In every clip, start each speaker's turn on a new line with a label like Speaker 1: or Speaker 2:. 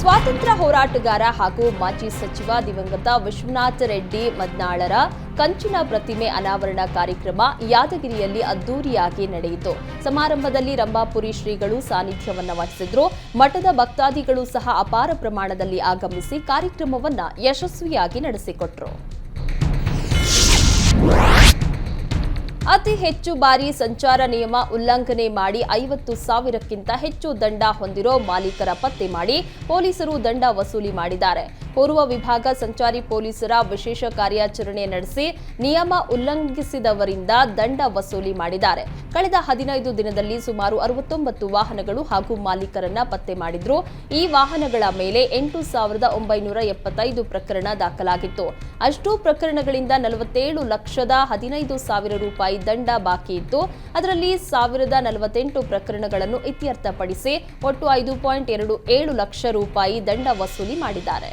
Speaker 1: ಸ್ವಾತಂತ್ರ್ಯ ಹೋರಾಟಗಾರ ಹಾಗೂ ಮಾಜಿ ಸಚಿವ ದಿವಂಗತ ವಿಶ್ವನಾಥ ರೆಡ್ಡಿ ಮದ್ನಾಳರ ಕಂಚಿನ ಪ್ರತಿಮೆ ಅನಾವರಣ ಕಾರ್ಯಕ್ರಮ ಯಾದಗಿರಿಯಲ್ಲಿ ಅದ್ದೂರಿಯಾಗಿ ನಡೆಯಿತು. ಸಮಾರಂಭದಲ್ಲಿ ರಂಭಾಪುರಿ ಶ್ರೀಗಳು ಸಾನ್ನಿಧ್ಯವನ್ನ ವಹಿಸಿದ್ರು. ಮಠದ ಭಕ್ತಾದಿಗಳು ಸಹ ಅಪಾರ ಪ್ರಮಾಣದಲ್ಲಿ ಆಗಮಿಸಿ ಕಾರ್ಯಕ್ರಮವನ್ನ ಯಶಸ್ವಿಯಾಗಿ ನಡೆಸಿಕೊಟ್ರು. ಅತಿ ಹೆಚ್ಚು ಬಾರಿ ಸಂಚಾರ ನಿಯಮ ಉಲ್ಲಂಘನೆ ಮಾಡಿ 50,000ಕ್ಕಿಂತ ಹೆಚ್ಚು ದಂಡ ಹೊಂದಿರೋ ಮಾಲೀಕರ ಪತ್ತೆ ಮಾಡಿ ಪೊಲೀಸರು ದಂಡ ವಸೂಲಿ ಮಾಡಿದ್ದಾರೆ. ಪೂರ್ವ ವಿಭಾಗ ಸಂಚಾರಿ ಪೊಲೀಸರ ವಿಶೇಷ ಕಾರ್ಯಾಚರಣೆ ನಡೆಸಿ ನಿಯಮ ಉಲ್ಲಂಘಿಸಿದವರಿಂದ ದಂಡ ವಸೂಲಿ ಮಾಡಿದ್ದಾರೆ. ಕಳೆದ 15 ದಿನದಲ್ಲಿ ಸುಮಾರು 69 ವಾಹನಗಳು ಹಾಗೂ ಮಾಲೀಕರನ್ನ ಪತ್ತೆ ಮಾಡಿದ್ರು. ಈ ವಾಹನಗಳ ಮೇಲೆ 8,975 ಪ್ರಕರಣ ದಾಖಲಾಗಿತ್ತು. ಅಷ್ಟೂ ಪ್ರಕರಣಗಳಿಂದ 47,15,000 ರೂಪಾಯಿ ದಂಡ ಬಾಕಿ ಇತ್ತು. ಅದರಲ್ಲಿ 1,048 ಪ್ರಕರಣಗಳನ್ನು ಇತ್ಯರ್ಥಪಡಿಸಿ ಒಟ್ಟು 5.27 ಲಕ್ಷ ರೂಪಾಯಿ ದಂಡ ವಸೂಲಿ ಮಾಡಿದ್ದಾರೆ.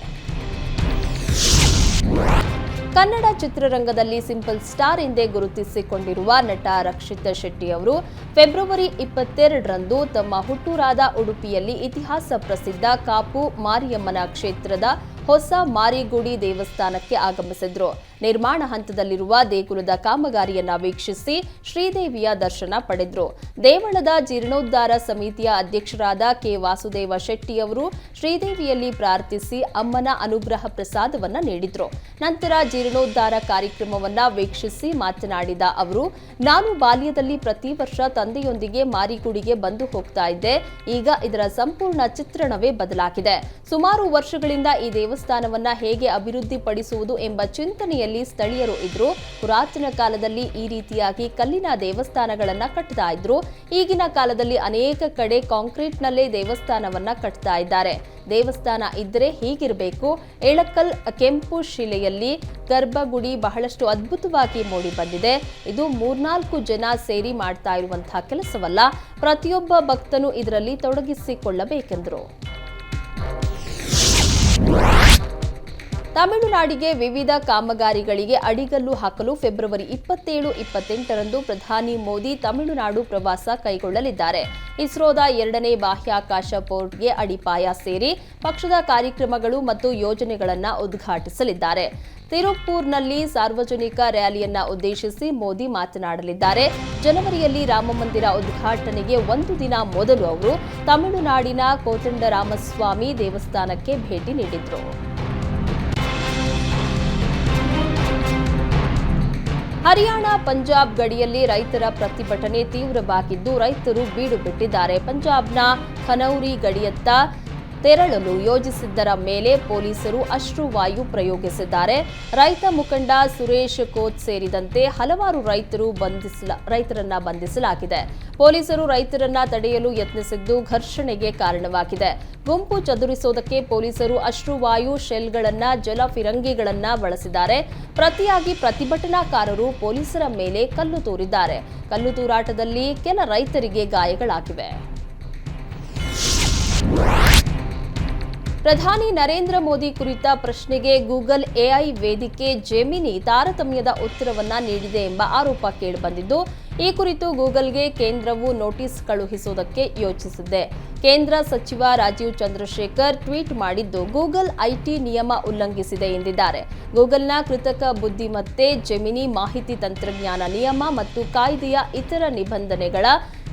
Speaker 1: ಕನ್ನಡ ಚಿತ್ರರಂಗದಲ್ಲಿ ಸಿಂಪಲ್ ಸ್ಟಾರ್ ಎಂದೇ ಗುರುತಿಸಿಕೊಂಡಿರುವ ನಟ ರಕ್ಷಿತ್ ಶೆಟ್ಟಿ ಅವರು ಫೆಬ್ರವರಿ 22ರಂದು ತಮ್ಮ ಹುಟ್ಟೂರಾದ ಉಡುಪಿಯಲ್ಲಿ ಇತಿಹಾಸ ಪ್ರಸಿದ್ಧ ಕಾಪು ಮಾರಿಯಮ್ಮನ ಕ್ಷೇತ್ರದ ಹೊಸ ಮಾರಿಗುಡಿ ದೇವಸ್ಥಾನಕ್ಕೆ ಆಗಮಿಸಿದ್ರು. ನಿರ್ಮಾಣ ಹಂತದಲ್ಲಿರುವ ದೇಗುಲದ ಕಾಮಗಾರಿಯನ್ನ ವೀಕ್ಷಿಸಿ ಶ್ರೀದೇವಿಯ ದರ್ಶನ ಪಡೆದ್ರು. ದೇವಳದ ಜೀರ್ಣೋದ್ಧಾರ ಸಮಿತಿಯ ಅಧ್ಯಕ್ಷರಾದ ಕೆ ವಾಸುದೇವ ಶೆಟ್ಟಿ ಅವರು ಶ್ರೀದೇವಿಯಲ್ಲಿ ಪ್ರಾರ್ಥಿಸಿ ಅಮ್ಮನ ಅನುಗ್ರಹ ಪ್ರಸಾದವನ್ನ ನೀಡಿದ್ರು. ನಂತರ ಜೀರ್ಣೋದ್ಧಾರ ಕಾರ್ಯಕ್ರಮವನ್ನ ವೀಕ್ಷಿಸಿ ಮಾತನಾಡಿದ ಅವರು, ನಾನು ಬಾಲ್ಯದಲ್ಲಿ ಪ್ರತಿ ವರ್ಷ ತಂದೆಯೊಂದಿಗೆ ಮಾರಿಗುಡಿಗೆ ಬಂದು ಹೋಗ್ತಾ ಇದ್ದೆ. ಈಗ ಇದರ ಸಂಪೂರ್ಣ ಚಿತ್ರಣವೇ ಬದಲಾಗಿದೆ. ಸುಮಾರು ವರ್ಷಗಳಿಂದ ಈ ದೇವಸ್ಥಾನವನ್ನ ಹೇಗೆ ಅಭಿವೃದ್ಧಿಪಡಿಸುವುದು ಎಂಬ ಚಿಂತನೆಯಲ್ಲಿ ಸ್ಥಳೀಯರು ಇದ್ರು. ಪುರಾತನ ಕಾಲದಲ್ಲಿ ಈ ರೀತಿಯಾಗಿ ಕಲ್ಲಿನ ದೇವಸ್ಥಾನಗಳನ್ನ ಕಟ್ತಾ ಇದ್ರು. ಈಗಿನ ಕಾಲದಲ್ಲಿ ಅನೇಕ ಕಡೆ ಕಾಂಕ್ರೀಟ್ನಲ್ಲೇ ದೇವಸ್ಥಾನವನ್ನ ಕಟ್ತಾ ಇದ್ದಾರೆ. ದೇವಸ್ಥಾನ ಇದ್ರೆ ಹೀಗಿರಬೇಕು. ಎಳಕಲ್ ಕೆಂಪು ಶಿಲೆಯಲ್ಲಿ ಗರ್ಭಗುಡಿ ಬಹಳಷ್ಟು ಅದ್ಭುತವಾಗಿ ಮೂಡಿ ಬಂದಿದೆ. ಇದು 3-4 ಜನ ಸೇರಿ ಮಾಡ್ತಾ ಇರುವಂತಹ ಕೆಲಸವಲ್ಲ. ಪ್ರತಿಯೊಬ್ಬ ಭಕ್ತನು ಇದರಲ್ಲಿ ತೊಡಗಿಸಿಕೊಳ್ಳಬೇಕೆಂದರು. ತಮಿಳುನಾಡಿಗೆ ವಿವಿಧ ಕಾಮಗಾರಿಗಳಿಗೆ ಅಡಿಗಲ್ಲು ಹಾಕಲು ಫೆಬ್ರವರಿ 27-28ರಂದು ಪ್ರಧಾನಿ ಮೋದಿ ತಮಿಳುನಾಡು ಪ್ರವಾಸ ಕೈಗೊಳ್ಳಲಿದ್ದಾರೆ. ಇಸ್ರೋದ 2ನೇ ಬಾಹ್ಯಾಕಾಶ ಪೋರ್ಟ್ಗೆ ಅಡಿಪಾಯ ಸೇರಿ ಪಕ್ಷದ ಕಾರ್ಯಕ್ರಮಗಳು ಮತ್ತು ಯೋಜನೆಗಳನ್ನು ಉದ್ಘಾಟಿಸಲಿದ್ದಾರೆ. ತಿರುಪೂರ್ನಲ್ಲಿ ಸಾರ್ವಜನಿಕ ರ್ಯಾಲಿಯನ್ನ ಉದ್ದೇಶಿಸಿ ಮೋದಿ ಮಾತನಾಡಲಿದ್ದಾರೆ. ಜನವರಿಯಲ್ಲಿ ರಾಮಮಂದಿರ ಉದ್ಘಾಟನೆಗೆ 1 ದಿನ ಮೊದಲು ಅವರು ತಮಿಳುನಾಡಿನ ಕೋದಂಡರಾಮಸ್ವಾಮಿ ದೇವಸ್ಥಾನಕ್ಕೆ ಭೇಟಿ ನೀಡಿದ್ರು. ಹರಿಯಾಣ ಪಂಜಾಬ್ ಗಡಿಯಲ್ಲಿ ರೈತರ ಪ್ರತಿಭಟನೆ ತೀವ್ರವಾಗಿದ್ದು ರೈತರು ಬೀಡು ಬಿಟ್ಟಿದ್ದಾರೆ. ಪಂಜಾಬ್ನ ಖನೌರಿ ಗಡಿಯತ್ತ ತೆರಳಲು ಯೋಜಿಸಿದ್ದರ ಮೇಲೆ ಪೊಲೀಸರು ಅಶ್ರುವಾಯು ಪ್ರಯೋಗಿಸಿದ್ದಾರೆ. ರೈತ ಮುಖಂಡ ಸುರೇಶ್ ಕೋತ್ ಸೇರಿದಂತೆ ಹಲವಾರು ರೈತರನ್ನ ಬಂಧಿಸಲಾಗಿದೆ. ಪೊಲೀಸರು ರೈತರನ್ನ ತಡೆಯಲು ಯತ್ನಿಸಿದ್ದು ಘರ್ಷಣೆಗೆ ಕಾರಣವಾಗಿದೆ. ಗುಂಪು ಚದುರಿಸೋದಕ್ಕೆ ಪೊಲೀಸರು ಅಶ್ರುವಾಯು ಶೆಲ್ಗಳನ್ನ ಜಲಫಿರಂಗಿಗಳನ್ನ ಬಳಸಿದ್ದಾರೆ. ಪ್ರತಿಯಾಗಿ ಪ್ರತಿಭಟನಾಕಾರರು ಪೊಲೀಸರ ಮೇಲೆ ಕಲ್ಲು ತೂರಿದ್ದಾರೆ. ಕಲ್ಲು ತೂರಾಟದಲ್ಲಿ ಕೆಲ ರೈತರಿಗೆ ಗಾಯಗಳಾಗಿವೆ. ಪ್ರಧಾನಿ ನರೇಂದ್ರ ಮೋದಿ ಕುರಿತ ಪ್ರಶ್ನೆಗೆ ಗೂಗಲ್ ಎಐ ವೇದಿಕೆ ಜೆಮಿನಿ ತಾರತಮ್ಯದ ಉತ್ತರವನ್ನ ನೀಡಿದೆ ಎಂಬ ಆರೋಪ ಕೇಳಿಬಂದಿದ್ದು, ಈ ಕುರಿತು ಗೂಗಲ್ಗೆ ಕೇಂದ್ರವು ನೋಟಿಸ್ ಕಳುಹಿಸುವುದಕ್ಕೆ ಯೋಚಿಸಿದೆ. ಕೇಂದ್ರ ಸಚಿವ ರಾಜೀವ್ ಚಂದ್ರಶೇಖರ್ ಟ್ವೀಟ್ ಮಾಡಿದ್ದು, ಗೂಗಲ್ ಐಟಿ ನಿಯಮ ಉಲ್ಲಂಘಿಸಿದೆ ಎಂದಿದ್ದಾರೆ. ಗೂಗಲ್ನ ಕೃತಕ ಬುದ್ಧಿಮತ್ತೆ ಜೆಮಿನಿ ಮಾಹಿತಿ ತಂತ್ರಜ್ಞಾನ ನಿಯಮ ಮತ್ತು ಕಾಯ್ದೆಯ ಇತರ ನಿಬಂಧನೆಗಳ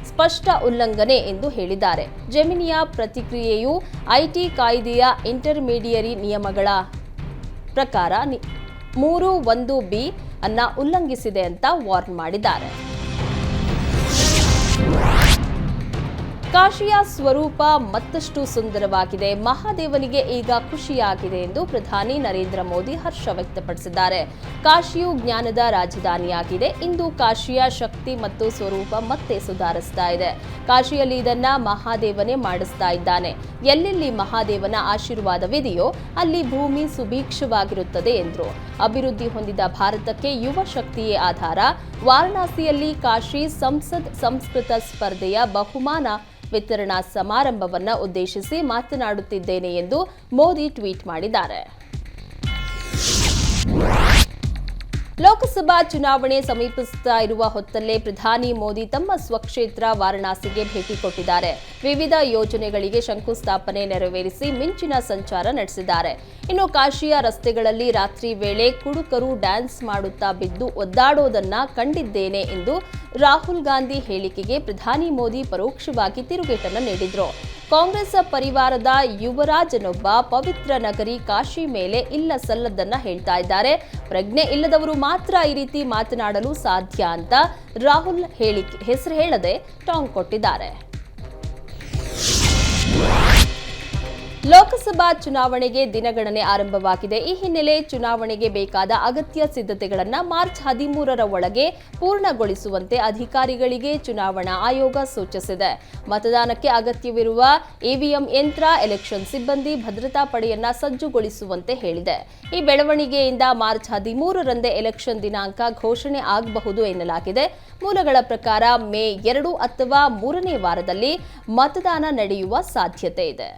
Speaker 1: ಸ್ಪಷ್ಟ ಉಲ್ಲಂಘನೆ ಎಂದು ಹೇಳಿದ್ದಾರೆ. ಜೆಮಿನಿಯ ಪ್ರತಿಕ್ರಿಯೆಯು ಐಟಿ ಕಾಯ್ದೆಯ ಇಂಟರ್ಮೀಡಿಯರಿ ನಿಯಮಗಳ ಪ್ರಕಾರ 3(1)(b) ಅನ್ನ ಉಲ್ಲಂಘಿಸಿದೆ ಅಂತ ವಾರ್ನ್ ಮಾಡಿದ್ದಾರೆ. ಕಾಶಿಯ ಸ್ವರೂಪ ಮತ್ತಷ್ಟು ಸುಂದರವಾಗಿದೆ. ಮಹಾದೇವನಿಗೆ ಈಗ ಖುಷಿಯಾಗಿದೆ ಎಂದು ಪ್ರಧಾನಿ ನರೇಂದ್ರ ಮೋದಿ ಹರ್ಷ ವ್ಯಕ್ತಪಡಿಸಿದ್ದಾರೆ. ಕಾಶಿಯು ಜ್ಞಾನದ ರಾಜಧಾನಿಯಾಗಿದೆ. ಇಂದು ಕಾಶಿಯ ಶಕ್ತಿ ಮತ್ತು ಸ್ವರೂಪ ಮತ್ತೆ ಸುಧಾರಿಸ್ತಾ ಇದೆ. ಕಾಶಿಯಲ್ಲಿ ಇದನ್ನ ಮಹಾದೇವನೇ ಮಾಡಿಸ್ತಾ ಇದ್ದಾನೆ. ಎಲ್ಲೆಲ್ಲಿ ಮಹಾದೇವನ ಆಶೀರ್ವಾದವಿದೆಯೋ ಅಲ್ಲಿ ಭೂಮಿ ಸುಭೀಕ್ಷವಾಗಿರುತ್ತದೆ ಎಂದರು. ಅಭಿವೃದ್ಧಿ ಹೊಂದಿದ ಭಾರತಕ್ಕೆ ಯುವ ಶಕ್ತಿಯೇ ಆಧಾರ. ವಾರಣಾಸಿಯಲ್ಲಿ ಕಾಶಿ ಸಂಸದ್ ಸಂಸ್ಕೃತ ಸ್ಪರ್ಧೆಯ ಬಹುಮಾನ ವಿತರಣಾ ಸಮಾರಂಭವನ್ನು ಉದ್ದೇಶಿಸಿ ಮಾತನಾಡುತ್ತಿದ್ದೇನೆ ಎಂದು ಮೋದಿ ಟ್ವೀಟ್ ಮಾಡಿದ್ದಾರೆ. ಲೋಕಸಭಾ ಚುನಾವಣೆ ಸಮೀಪಿಸುತ್ತಾ ಇರುವ ಹೊತ್ತಲ್ಲೇ ಪ್ರಧಾನಿ ಮೋದಿ ತಮ್ಮ ಸ್ವಕ್ಷೇತ್ರ ವಾರಣಾಸಿಗೆ ಭೇಟಿ ಕೊಟ್ಟಿದ್ದಾರೆ. ವಿವಿಧ ಯೋಜನೆಗಳಿಗೆ ಶಂಕುಸ್ಥಾಪನೆ ನೆರವೇರಿಸಿ ಮಿಂಚಿನ ಸಂಚಾರ ನಡೆಸಿದ್ದಾರೆ. ಇನ್ನು ಕಾಶಿಯ ರಸ್ತೆಗಳಲ್ಲಿ ರಾತ್ರಿ ವೇಳೆ ಕುಡುಕರು ಡ್ಯಾನ್ಸ್ ಮಾಡುತ್ತಾ ಬಿದ್ದು ಒದ್ದಾಡೋದನ್ನ ಕಂಡಿದ್ದೇನೆ ಎಂದು ರಾಹುಲ್ ಗಾಂಧಿ ಹೇಳಿಕೆಗೆ ಪ್ರಧಾನಿ ಮೋದಿ ಪರೋಕ್ಷವಾಗಿ ತಿರುಗೇಟನ್ನು ನೀಡಿದ್ರು. ಕಾಂಗ್ರೆಸ್ ಪರಿವಾರದ ಯುವರಾಜನೊಬ್ಬ ಪವಿತ್ರ ನಗರಿ ಕಾಶಿ ಮೇಲೆ ಇಲ್ಲ ಸಲ್ಲದನ್ನ ಹೇಳ್ತಾ ಇದ್ದಾರೆ. ಪ್ರಜ್ಞೆ ಇಲ್ಲದವರು ಮಾತ್ರ ಈ ರೀತಿ ಮಾತನಾಡಲು ಸಾಧ್ಯ ಅಂತ ರಾಹುಲ್ ಹೆಸರು ಹೇಳದೆ ಟಾಂಗ್ ಕೊಟ್ಟಿದ್ದಾರೆ. ಲೋಕಸಭಾ ಚುನಾವಣೆಗೆ ದಿನಗಣನೆ ಆರಂಭವಾಗಿದೆ. ಈ ಹಿನ್ನೆಲೆ ಚುನಾವಣೆಗೆ ಬೇಕಾದ ಅಗತ್ಯ ಸಿದ್ಧತೆಗಳನ್ನು ಮಾರ್ಚ್ 13ರ ಒಳಗೆ ಪೂರ್ಣಗೊಳಿಸುವಂತೆ ಅಧಿಕಾರಿಗಳಿಗೆ ಚುನಾವಣಾ ಆಯೋಗ ಸೂಚಿಸಿದೆ. ಮತದಾನಕ್ಕೆ ಅಗತ್ಯವಿರುವ ಇವಿಎಂ ಯಂತ್ರ, ಎಲೆಕ್ಷನ್ ಸಿಬ್ಬಂದಿ, ಭದ್ರತಾ ಪಡೆಯನ್ನ ಸಜ್ಜುಗೊಳಿಸುವಂತೆ ಹೇಳಿದೆ. ಈ ಬೆಳವಣಿಗೆಯಿಂದ ಮಾರ್ಚ್ 13ರಂದೇ ಎಲೆಕ್ಷನ್ ದಿನಾಂಕ ಘೋಷಣೆ ಆಗಬಹುದು ಎನ್ನಲಾಗಿದೆ. ಮೂಲಗಳ ಪ್ರಕಾರ ಮೇ 2 ಅಥವಾ 3ನೇ ವಾರದಲ್ಲಿ ಮತದಾನ ನಡೆಯುವ ಸಾಧ್ಯತೆ ಇದೆ.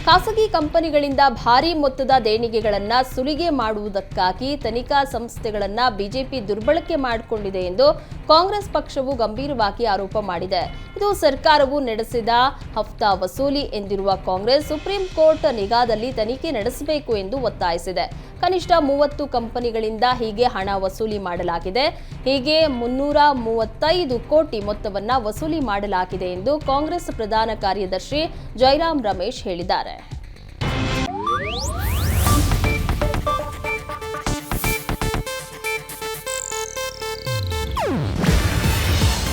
Speaker 1: ಖಾಸಗಿ ಕಂಪನಿಗಳಿಂದ ಭಾರೀ ಮೊತ್ತದ ದೇಣಿಗೆಗಳನ್ನು ಸುಲಿಗೆ ಮಾಡುವುದಕ್ಕಾಗಿ ತನಿಖಾ ಸಂಸ್ಥೆಗಳನ್ನು ಬಿಜೆಪಿ ದುರ್ಬಳಕೆ ಮಾಡಿಕೊಂಡಿದೆ ಎಂದು ಕಾಂಗ್ರೆಸ್ ಪಕ್ಷವು ಗಂಭೀರವಾಗಿ ಆರೋಪ ಮಾಡಿದೆ. ಇದು ಸರ್ಕಾರವು ನಡೆಸಿದ ಹಫ್ತಾ ವಸೂಲಿ ಎಂದಿರುವ ಕಾಂಗ್ರೆಸ್ ಸುಪ್ರೀಂ ಕೋರ್ಟ್ ನಿಗಾದಲ್ಲಿ ತನಿಖೆ ನಡೆಸಬೇಕು ಎಂದು ಒತ್ತಾಯಿಸಿದೆ. ಕನಿಷ್ಠ 30 ಕಂಪನಿಗಳಿಂದ ಹೀಗೆ ಹಣ ವಸೂಲಿ ಮಾಡಲಾಗಿದೆ. ಹೀಗೆ 335 ಕೋಟಿ ಮೊತ್ತವನ್ನು ವಸೂಲಿ ಮಾಡಲಾಗಿದೆ ಎಂದು ಕಾಂಗ್ರೆಸ್ ಪ್ರಧಾನ ಕಾರ್ಯದರ್ಶಿ ಜೈರಾಮ್ ರಮೇಶ್ ಹೇಳಿದ್ದಾರೆ.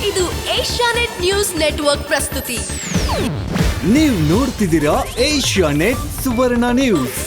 Speaker 2: ಇದು ಏಷ್ಯಾನೆಟ್ ನ್ಯೂಸ್ ನೆಟ್ವರ್ಕ್ ಪ್ರಸ್ತುತಿ.
Speaker 3: ನೀವು ನೋಡ್ತಿದ್ದೀರಾ ಏಷ್ಯಾನೆಟ್ ಸುವರ್ಣ ನ್ಯೂಸ್.